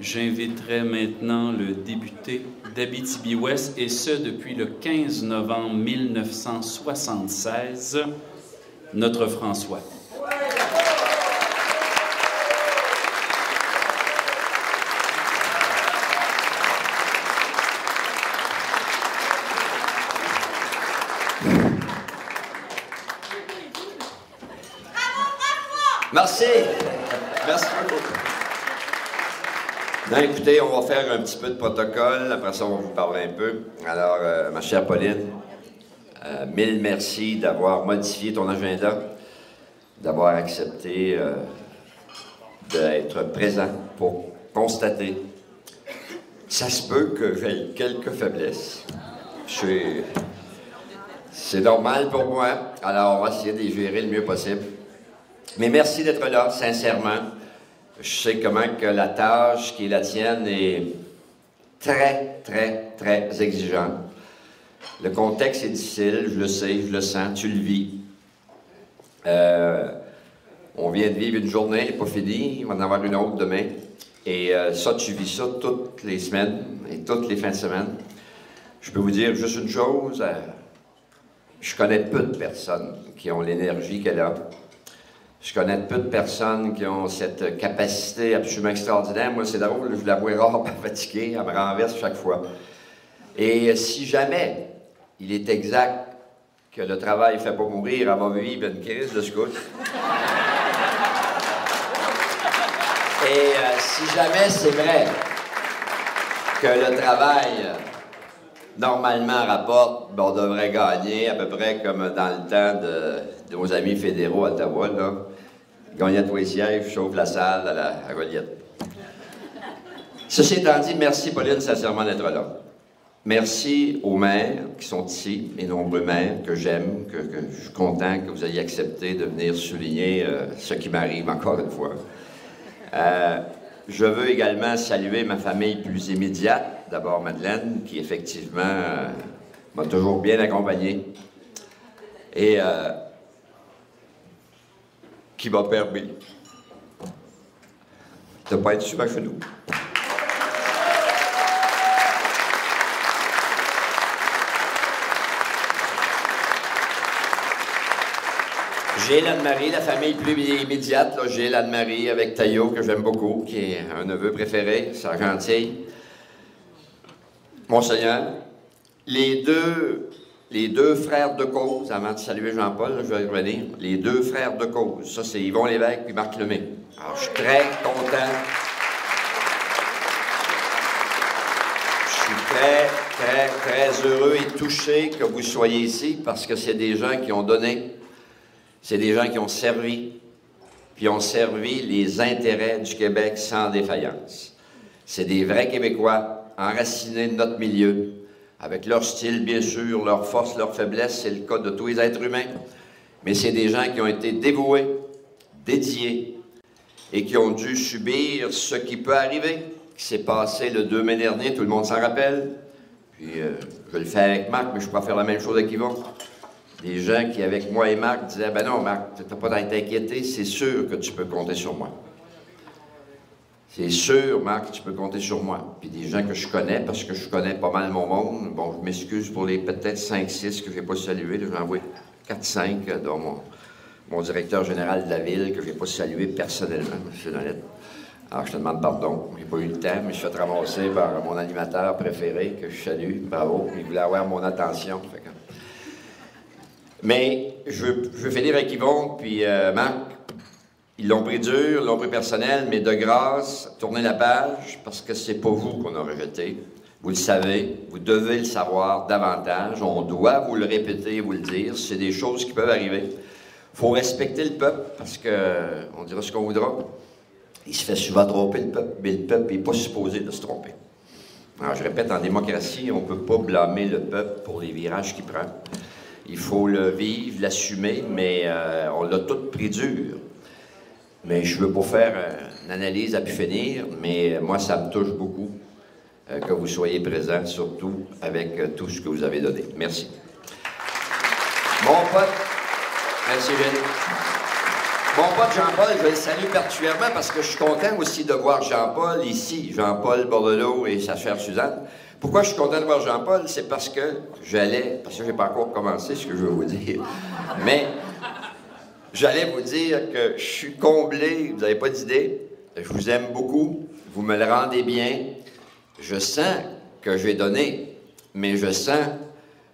J'inviterai maintenant le député d'Abitibi-Ouest, et ce depuis le 15 novembre 1976, notre François. Merci. Merci beaucoup. Non, écoutez, on va faire un petit peu de protocole. Après ça, on va vous parler un peu. Alors, ma chère Pauline, mille merci d'avoir modifié ton agenda, d'avoir accepté d'être présent pour constater. Ça se peut que j'aie quelques faiblesses. C'est normal pour moi. Alors, on va essayer de les gérer le mieux possible. Mais merci d'être là, sincèrement. Je sais comment que la tâche qui est la tienne est très, très, très exigeante. Le contexte est difficile, je le sais, je le sens, tu le vis. On vient de vivre une journée, elle n'est pas finie, il va en avoir une autre demain. Et ça, tu vis ça toutes les semaines et toutes les fins de semaine. Je peux vous dire juste une chose, je connais peu de personnes qui ont l'énergie qu'elle a. Je connais peu de personnes qui ont cette capacité absolument extraordinaire. Moi, c'est drôle, je la vois rare, pas fatiguée, elle me renverse chaque fois. Et si jamais il est exact que le travail ne fait pas mourir, elle va vivre une crise de scout. Et si jamais c'est vrai que le travail, normalement, rapporte, ben, on devrait gagner à peu près comme dans le temps de nos amis fédéraux à Ottawa, là. Gagner tous les sièges, chauffe la salle à Goliath. Ceci étant dit, merci Pauline, sincèrement d'être là. Merci aux maires qui sont ici, les nombreux maires que j'aime, que je suis content que vous ayez accepté de venir souligner ce qui m'arrive encore une fois. Je veux également saluer ma famille plus immédiate. D'abord Madeleine, qui effectivement m'a toujours bien accompagné et qui m'a permis de ne pas être souvent chez nous. J'ai Anne-Marie, la famille plus immédiate. J'ai Anne-Marie avec Taillot, que j'aime beaucoup, qui est un neveu préféré, c'est gentil. Monseigneur, les deux frères de cause, avant de saluer Jean-Paul, je vais y revenir, les deux frères de cause, ça c'est Yvon Lévesque et Marc Lemay. Alors je suis très content. Je suis très, très, très heureux et touché que vous soyez ici parce que c'est des gens qui ont donné, c'est des gens qui ont servi, puis ont servi les intérêts du Québec sans défaillance. C'est des vrais Québécois enracinés de notre milieu, avec leur style, bien sûr, leur force, leur faiblesse, c'est le cas de tous les êtres humains, mais c'est des gens qui ont été dévoués, dédiés, et qui ont dû subir ce qui peut arriver, qui s'est passé le 2 mai dernier, tout le monde s'en rappelle, puis je vais le faire avec Marc, mais je pourrais faire la même chose avec Yvon. Des gens qui, avec moi et Marc, disaient « Ben non, Marc, tu n'as pas à t'inquiéter, c'est sûr que tu peux compter sur moi. » C'est sûr, Marc, tu peux compter sur moi. Puis des gens que je connais, parce que je connais pas mal mon monde. Bon, je m'excuse pour les peut-être 5-6 que je n'ai pas salués. J'en vois 4-5, dont mon directeur général de la ville, que je n'ai pas salué personnellement, M. Nolette. Alors, je te demande pardon. Je n'ai pas eu le temps, mais je suis fait ramasser par mon animateur préféré, que je salue. Bravo. Il voulait avoir mon attention. Mais je veux finir avec Yvon, puis Marc. Ils l'ont pris dur, ils l'ont pris personnel, mais de grâce, tournez la page, parce que c'est pas vous qu'on a rejeté. Vous le savez, vous devez le savoir davantage. On doit vous le répéter, vous le dire. C'est des choses qui peuvent arriver. Il faut respecter le peuple, parce qu'on dira ce qu'on voudra. Il se fait souvent tromper, le peuple, mais le peuple n'est pas supposé de se tromper. Alors, je répète, en démocratie, on ne peut pas blâmer le peuple pour les virages qu'il prend. Il faut le vivre, l'assumer, mais on l'a tout pris dur. Mais je ne veux pas faire une analyse à pu finir, mais moi, ça me touche beaucoup que vous soyez présents, surtout avec tout ce que vous avez donné. Merci. Mon pote, merci Gilles. Mon pote Jean-Paul, je le salue particulièrement parce que je suis content aussi de voir Jean-Paul ici, Jean-Paul Bordelot et sa chère Suzanne. Pourquoi je suis content de voir Jean-Paul? C'est parce que parce que je n'ai pas encore commencé ce que je veux vous dire, mais j'allais vous dire que je suis comblé, vous n'avez pas d'idée, je vous aime beaucoup, vous me le rendez bien, je sens que j'ai donné, mais je sens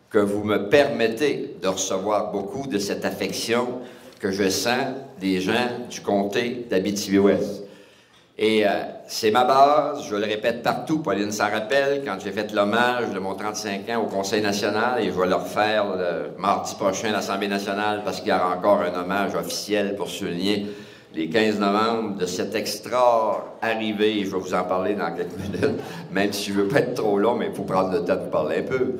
que vous me permettez de recevoir beaucoup de cette affection que je sens des gens du comté d'Abitibi-Ouest. Et c'est ma base, je le répète partout, Pauline s'en rappelle, quand j'ai fait l'hommage de mon 35 ans au Conseil national, et je vais le refaire le mardi prochain à l'Assemblée nationale, parce qu'il y aura encore un hommage officiel pour souligner les 15 novembre de cette extra arrivée, et je vais vous en parler dans quelques minutes, même si je ne veux pas être trop long, mais il faut prendre le temps de parler un peu.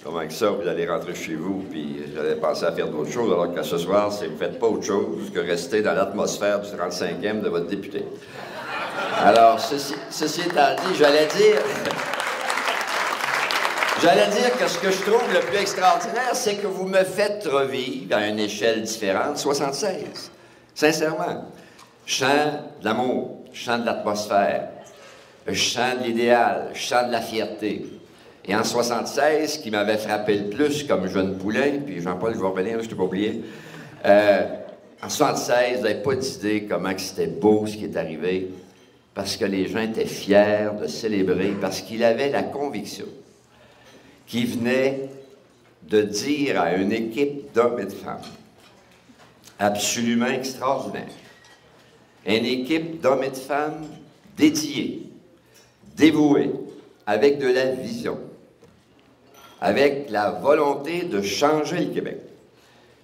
Comment que ça, vous allez rentrer chez vous, puis j'allais penser à faire d'autres choses, alors que ce soir, vous ne faites pas autre chose que rester dans l'atmosphère du 35e de votre député. Alors, ceci étant dit, j'allais dire que ce que je trouve le plus extraordinaire, c'est que vous me faites revivre à une échelle différente, 76. Sincèrement. Je chante de l'amour, je chante de l'atmosphère, je chante de l'idéal, je chante de la fierté. Et en 76, ce qui m'avait frappé le plus comme jeune poulain, puis Jean-Paul, je vais revenir, je ne t'ai pas oublié, en 76, vous n'avez pas d'idée comment c'était beau ce qui est arrivé, parce que les gens étaient fiers de célébrer, parce qu'il avait la conviction qu'il venait de dire à une équipe d'hommes et de femmes absolument extraordinaire, une équipe d'hommes et de femmes dédiés, dévoués, avec de la vision, avec la volonté de changer le Québec.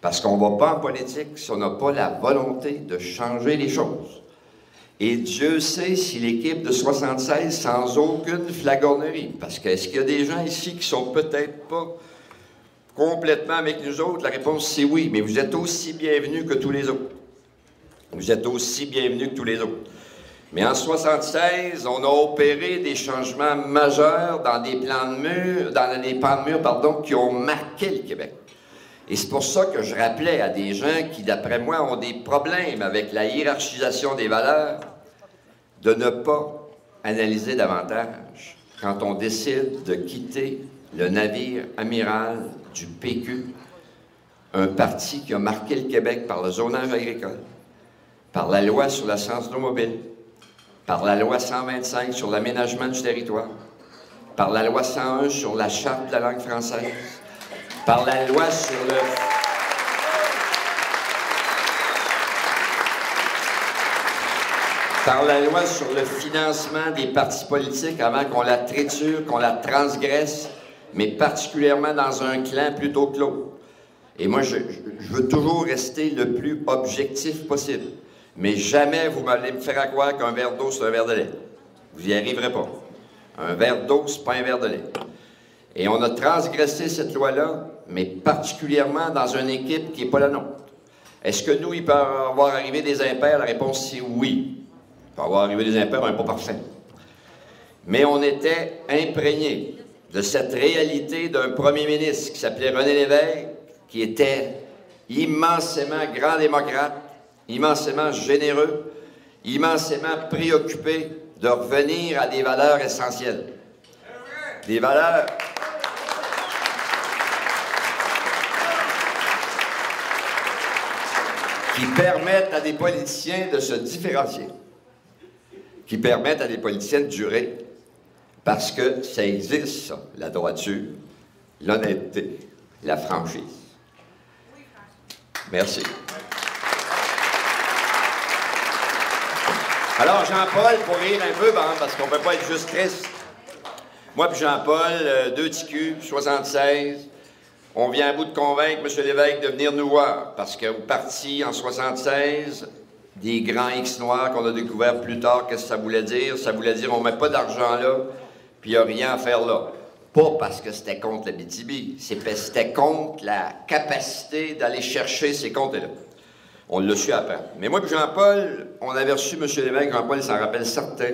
Parce qu'on ne va pas en politique si on n'a pas la volonté de changer les choses. Et Dieu sait si l'équipe de 76, sans aucune flagornerie, parce que est-ce qu'il y a des gens ici qui sont peut-être pas complètement avec nous autres? La réponse, c'est oui, mais vous êtes aussi bienvenus que tous les autres. Vous êtes aussi bienvenus que tous les autres. Mais en 76, on a opéré des changements majeurs dans des plans de mur, qui ont marqué le Québec. Et c'est pour ça que je rappelais à des gens qui, d'après moi, ont des problèmes avec la hiérarchisation des valeurs, de ne pas analyser davantage quand on décide de quitter le navire amiral du PQ, un parti qui a marqué le Québec par le zonage agricole, par la loi sur la science automobile, par la loi 125 sur l'aménagement du territoire, par la loi 101 sur la charte de la langue française, par la loi sur le financement des partis politiques avant qu'on la triture, qu'on la transgresse, mais particulièrement dans un clan plutôt que l'autre. Et moi, je veux toujours rester le plus objectif possible. Mais jamais vous m'allez me faire croire qu'un verre d'eau, c'est un verre de lait. Vous n'y arriverez pas. Un verre d'eau, c'est pas un verre de lait. Et on a transgressé cette loi-là, mais particulièrement dans une équipe qui n'est pas la nôtre. Est-ce que nous, il peut avoir arrivé des impairs? La réponse, c'est oui. Il peut avoir arrivé des impairs, un pas parfait. Mais on était imprégnés de cette réalité d'un premier ministre qui s'appelait René Lévesque, qui était immensément grand démocrate, immensément généreux, immensément préoccupé de revenir à des valeurs essentielles. Des valeurs qui permettent à des politiciens de se différencier, qui permettent à des politiciens de durer, parce que ça existe, ça, la droiture, l'honnêteté, la franchise. Merci. Alors, Jean-Paul, pour rire un peu, parce qu'on ne peut pas être juste triste. Moi puis Jean-Paul, 2 TQ, 76, on vient à bout de convaincre M. Lévesque de venir nous voir, parce qu'au parti, en 76, des grands X noirs qu'on a découvert plus tard, qu'est-ce que ça voulait dire? Ça voulait dire on ne met pas d'argent là, puis il n'y a rien à faire là. Pas parce que c'était contre l'Abitibi, c'était contre la capacité d'aller chercher ces comptes-là. On l'a su après. Mais moi et Jean-Paul, on avait reçu M. Lévesque, Jean-Paul s'en rappelle certain,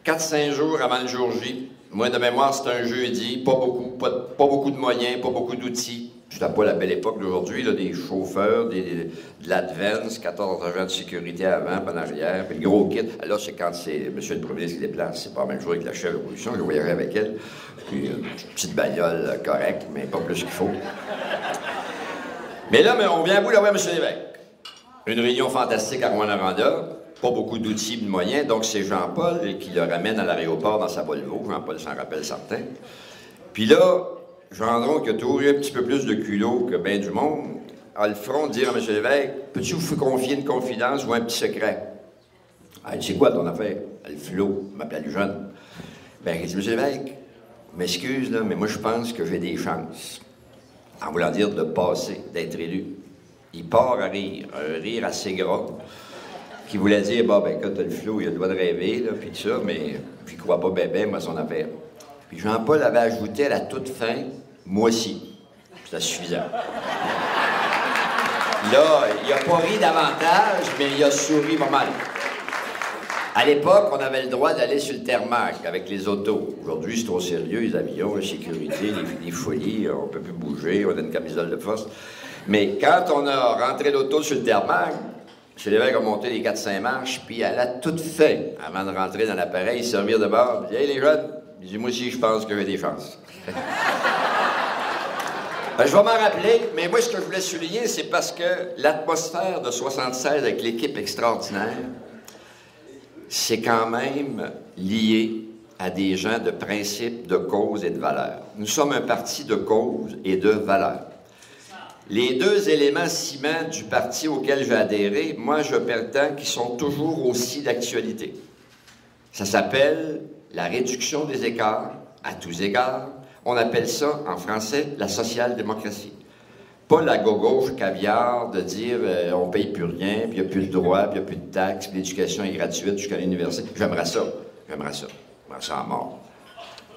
4-5 jours avant le jour J. Moi, de mémoire, c'est un jeudi, pas beaucoup de moyens, pas beaucoup d'outils. C'était pas la belle époque d'aujourd'hui, là, des chauffeurs, de l'Advance, 14 agents de sécurité avant, puis en arrière, puis le gros kit. Là, c'est quand c'est M. le Premier ministre qui déplace, c'est pas le même jour avec la chef de l'opposition, je voyagerai avec elle, puis une petite bagnole correcte, mais pas plus qu'il faut. Mais là, on vient à bout là, ouais, M. l'évêque. Une réunion fantastique à Rouyn-Noranda, pas beaucoup d'outils de moyens, donc c'est Jean-Paul qui le ramène à l'aéroport dans sa Volvo. Jean-Paul s'en rappelle certain. Puis là, Gendron, qui a toujours eu un petit peu plus de culot que bien du monde, a le front de dire à M. l'évêque, peux-tu vous confier une confidence ou un petit secret? Ah, c'est quoi ton affaire? Le flot, il m'appelait le jeune. Ben, il dit, M. l'évêque, m'excuse, là, mais moi, je pense que j'ai des chances. En voulant dire de passer, d'être élu. Il part à rire, un rire assez gras, qui voulait dire, bah, ben, quand t'as le flot, il a le droit de rêver, là, puis tout ça, mais j'y crois pas bébé, moi, son affaire. Puis Jean-Paul avait ajouté à la toute fin, moi aussi. C'était suffisant. Là, il n'a pas ri davantage, mais il a souri pas mal. À l'époque, on avait le droit d'aller sur le Thermac avec les autos. Aujourd'hui, c'est trop sérieux, les avions, la sécurité, les folies, on ne peut plus bouger, on a une camisole de force. Mais quand on a rentré l'auto sur le Thermac, M. l'évêque a monté les 4-5 marches, puis à la toute fin, avant de rentrer dans l'appareil, il servir de bord, il dit « Hey, les jeunes! » Il dit « Moi aussi, je pense que j'ai des chances. » Je vais m'en rappeler, mais moi, ce que je voulais souligner, c'est parce que l'atmosphère de 76 avec l'équipe extraordinaire, c'est quand même lié à des gens de principes, de causes et de valeurs. Nous sommes un parti de causes et de valeurs. Les deux éléments ciments du parti auquel j'ai adhéré, moi, je prétends qu'ils sont toujours aussi d'actualité. Ça s'appelle la réduction des écarts, à tous égards. On appelle ça, en français, la social-démocratie. Pas la gauche caviar de dire on paye plus rien, puis il n'y a plus de droits, puis il n'y a plus de taxes, puis l'éducation est gratuite jusqu'à l'université. J'aimerais ça. J'aimerais ça à mort.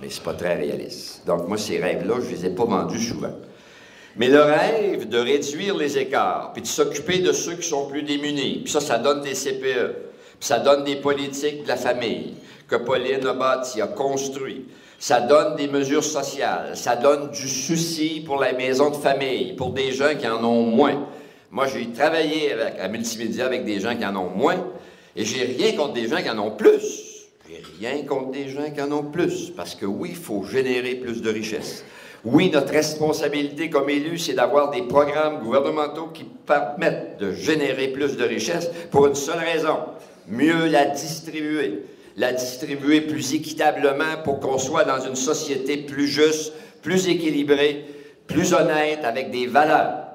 Mais c'est pas très réaliste. Donc moi, ces rêves-là, je les ai pas vendus souvent. Mais le rêve de réduire les écarts, puis de s'occuper de ceux qui sont plus démunis, puis ça donne des CPE, puis ça donne des politiques de la famille que Pauline a bâti, a construit. Ça donne des mesures sociales, ça donne du souci pour la maison de famille, pour des gens qui en ont moins. Moi, j'ai travaillé à Multimédia avec des gens qui en ont moins, et j'ai rien contre des gens qui en ont plus. J'ai rien contre des gens qui en ont plus, parce que oui, il faut générer plus de richesses. Oui, notre responsabilité comme élus, c'est d'avoir des programmes gouvernementaux qui permettent de générer plus de richesses pour une seule raison, mieux la distribuer plus équitablement pour qu'on soit dans une société plus juste, plus équilibrée, plus honnête, avec des valeurs.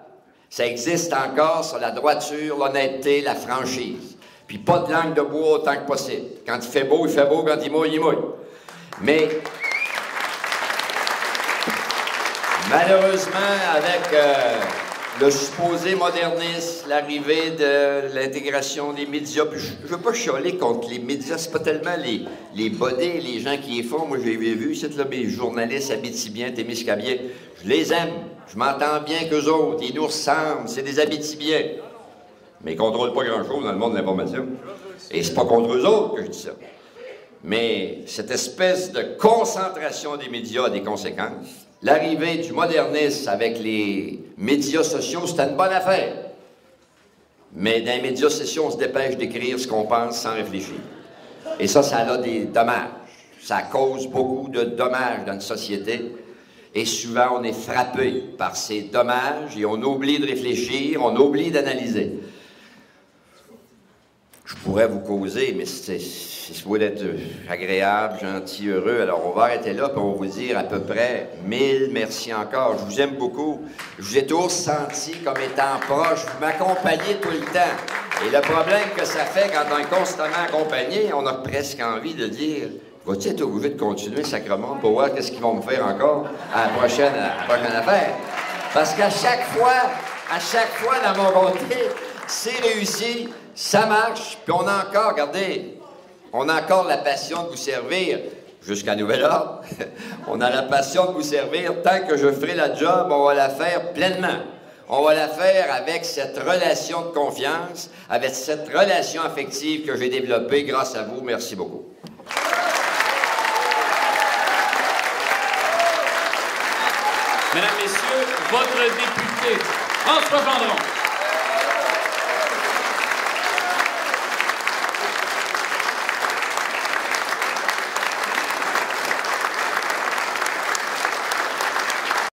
Ça existe encore sur la droiture, l'honnêteté, la franchise. Puis pas de langue de bois autant que possible. Quand il fait beau, quand il mouille, il mouille. Mais malheureusement, avec le supposé modernisme, l'arrivée de l'intégration des médias, puis je ne veux pas chialer contre les médias, c'est pas tellement les bodés, les gens qui les font. Moi, j'ai vu ici, là, mes journalistes abitibiens, témiscabiens, je les aime, je m'entends bien qu'eux autres, ils nous ressemblent, c'est des abitibiens. Mais ils ne contrôlent pas grand-chose dans le monde de l'information. Et c'est pas contre eux autres que je dis ça. Mais cette espèce de concentration des médias a des conséquences. L'arrivée du modernisme avec les médias sociaux, c'était une bonne affaire. Mais dans les médias sociaux, on se dépêche d'écrire ce qu'on pense sans réfléchir. Et ça a des dommages. Ça cause beaucoup de dommages dans une société. Et souvent, on est frappé par ces dommages et on oublie de réfléchir, on oublie d'analyser. Je pourrais vous causer, mais c'est supposé être agréable, gentil, heureux. Alors, on va arrêter là, puis on va vous dire à peu près 1000 merci encore. Je vous aime beaucoup. Je vous ai toujours senti comme étant proche. Vous m'accompagnez tout le temps. Et le problème que ça fait quand on est constamment accompagné, on a presque envie de dire « Vas-tu être obligé de continuer, sacrement, pour voir qu'est-ce qu'ils vont me faire encore à la prochaine affaire? » Parce qu'à chaque fois dans mon côté, c'est réussi, ça marche, puis on a encore, regardez, on a encore la passion de vous servir jusqu'à nouvel ordre. On a la passion de vous servir. Tant que je ferai la job, on va la faire pleinement. On va la faire avec cette relation de confiance, avec cette relation affective que j'ai développée grâce à vous. Merci beaucoup. votre député, François Gendron.